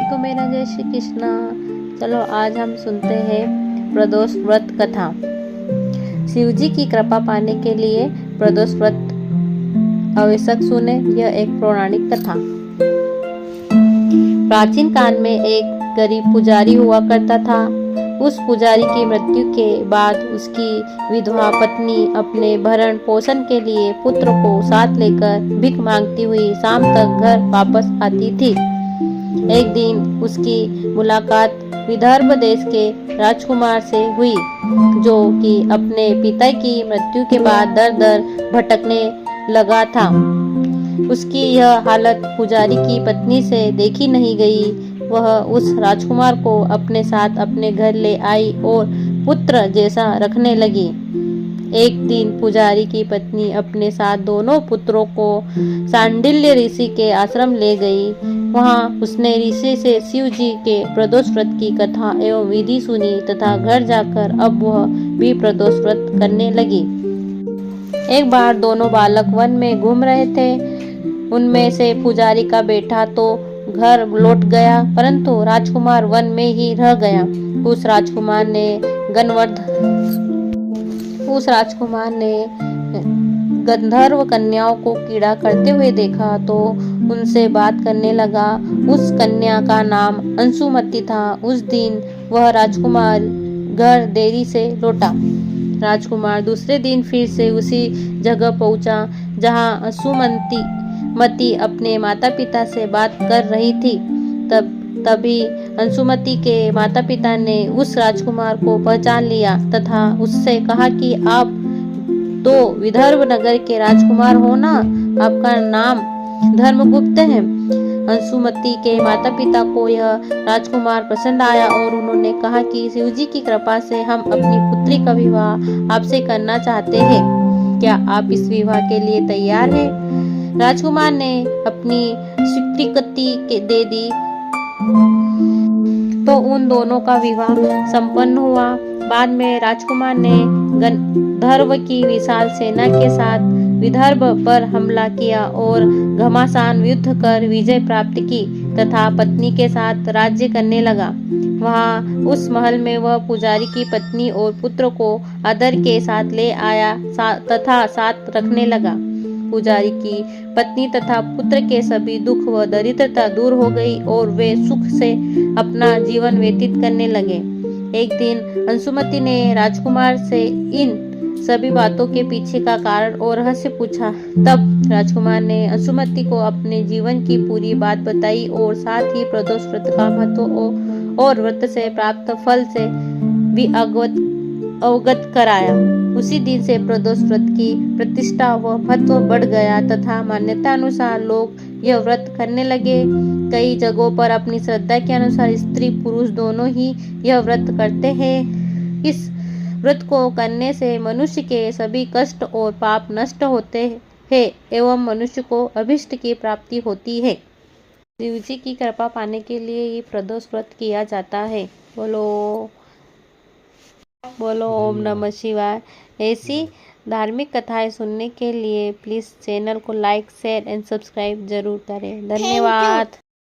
को मेरा जय श्री कृष्णा। चलो आज हम सुनते हैं प्रदोष व्रत कथा। शिव जी की कृपा पाने के लिए प्रदोष व्रत आवश्यक सुने। यह एक पौराणिक कथा। प्राचीन काल में एक गरीब पुजारी हुआ करता था। उस पुजारी की मृत्यु के बाद उसकी विधवा पत्नी अपने भरण पोषण के लिए पुत्र को साथ लेकर भिख मांगती हुई शाम तक घर वापस आती थी। एक दिन उसकी मुलाकात विदर्भ देश के राजकुमार से हुई, जो कि अपने पिता की मृत्यु के बाद दर दर भटकने लगा था। उसकी यह हालत पुजारी की पत्नी से देखी नहीं गई। वह उस राजकुमार को अपने साथ अपने घर ले आई और पुत्र जैसा रखने लगी। एक दिन पुजारी की पत्नी अपने साथ दोनों पुत्रों को सांडिल्य ऋषि के आश्रम ले गई। वहां उसने ऋषि से शिव जी के प्रदोष व्रत की कथा एवं विधि सुनी तथा घर जाकर अब वह भी प्रदोष व्रत करने लगी। एक बार दोनों बालक वन में घूम रहे थे। उनमें से पुजारी का बेटा तो घर लौट गया, परंतु राजकुमार वन में ही रह गया। उस राजकुमार ने गंधर्व कन्याओं को कीड़ा करते हुए देखा तो उनसे बात करने लगा। उस कन्या का नाम अंशुमति था। उस दिन वह राजकुमार घर देरी से लौटा। राजकुमार दूसरे दिन फिर से उसी जगह पहुंचा जहां अंशुमति अपने माता पिता से बात कर रही थी। तभी अंशुमति के माता पिता ने उस राजकुमार को पहचान लिया तथा उससे कहा कि आप तो विदर्भ नगर के राजकुमार हो ना, आपका नाम धर्मगुप्त है। अंशुमति के माता पिता को यह राजकुमार पसंद आया और उन्होंने कहा कि शिव जी की कृपा से हम अपनी पुत्री का विवाह आपसे करना चाहते हैं। क्या आप इस विवाह के लिए तैयार हैं? राजकुमार ने अपनी स्वीकृति दे दी तो उन दोनों का विवाह संपन्न हुआ। बाद में राजकुमार ने गंधर्व की विशाल सेना के साथ विदर्भ पर हमला किया और घमासान युद्ध कर विजय प्राप्त की तथा पत्नी के साथ राज्य करने लगा। वहां उस महल में वह पुजारी की पत्नी और पुत्र को आदर के साथ ले आया तथा साथ रखने लगा। पुजारी की पत्नी तथा पुत्र के सभी दुख व दरिद्रता दूर हो गई और वे सुख से अपना जीवन व्यतीत करने लगे। एक दिन अंशुमति ने राजकुमार से इन सभी बातों के पीछे का कारण और रहस्य पूछा। तब राजकुमार ने अंशुमति को अपने जीवन की पूरी बात बताई और साथ ही प्रदोष व्रत का महत्व और व्रत से प्राप्त फल से भी अवगत कराया। उसी दिन से प्रदोष व्रत की प्रतिष्ठा व महत्व बढ़ गया तथा मान्यता अनुसार लोग यह व्रत करने लगे। कई जगहों पर अपनी श्रद्धा के अनुसार स्त्री पुरुष दोनों ही यह व्रत करते हैं। इस व्रत को करने से मनुष्य के सभी कष्ट और पाप नष्ट होते हैं एवं मनुष्य को अभिष्ट की प्राप्ति होती है। शिव जी की कृपा पाने के लिए ये प्रदोष व्रत किया जाता है। बोलो ओम नमः शिवाय। ऐसी धार्मिक कथाएं सुनने के लिए प्लीज चैनल को लाइक शेयर एंड सब्सक्राइब जरूर करें। धन्यवाद।